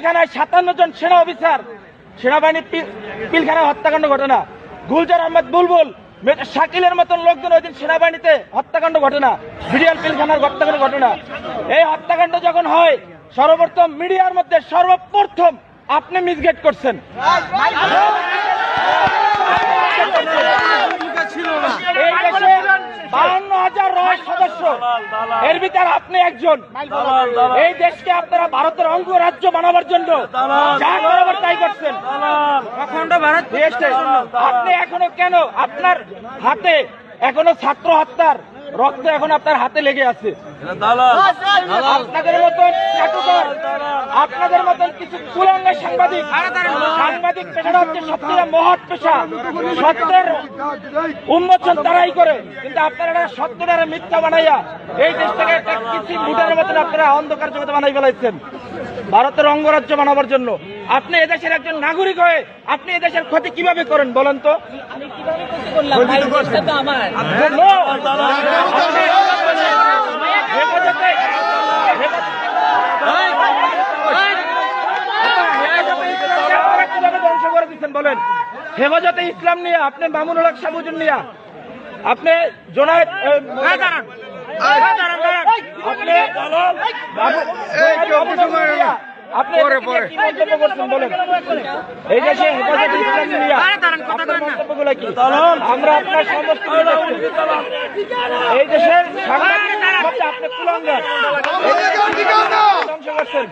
পিলখানায় 57 জন সেনা অফিসার সেনাবাহিনী পিলখানায় হত্যাকাণ্ড ঘটনা, গুলজার আহমেদ বুলবুল, শাকিলের মতন লোকজন ওই দিন সেনাবাহিনীতে হত্যাকাণ্ড ঘটনা, বিডিআর পিলখানার হত্যাকাণ্ড ঘটনা। এই হত্যাকাণ্ড যখন হয় সর্বপ্রথম মিডিয়ার মধ্যে সর্বপ্রথম আপনি মিসগেট করছেন। এই দেশে 52,000 রহস্য সদস্য, এর ভিতরে আপনি একজন। এই দেশকে আপনারা ভারতের অঙ্গরাজ্য বানাবার জন্য যা করাবার তাই করছেন। আপনি এখনো কেন আপনার হাতে এখনো ছাত্র হত্যার রক্ত এখন আপনার হাতে লেগে আছে? আপনাদের মতন চাটুকার, আপনাদের মতন কিছু কুলাঙ্গা সাংবাদিক, সাংবাদিক পেশাটা হচ্ছে সত্যিটা মহৎ পেশা, সত্যের উন্মোচন তারাই করে, কিন্তু আপনারা সত্যটারে মিথ্যা বানাইয়া এই দেশটাকে একটা কিছু ভুটানের মতন আপনারা অন্ধকার জগতে বানাই ফেলাইছেন ভারতের অঙ্গরাজ্য বানাবার জন্য। আপনি এদেশের একজন নাগরিক হয়ে আপনি এদেশের ক্ষতি কিভাবে করেন বলেন তো? ধ্বংস করে দিচ্ছেন বলেন? হেফাজতে ইসলাম নিয়ে আপনি মামুনুল হক সাবুজুন নিয়ে আপনি জোনায়েদ আপনি কি মন্তব্য করছেন বলেন? এই দেশে হেফাজতে ইসলাম নিয়ে মন্তব্যগুলো কি? আমরা আপনার সমস্ত এই দেশের সাংবাদিক আপনি কুলাঙ্গার ধ্বংস করছেন।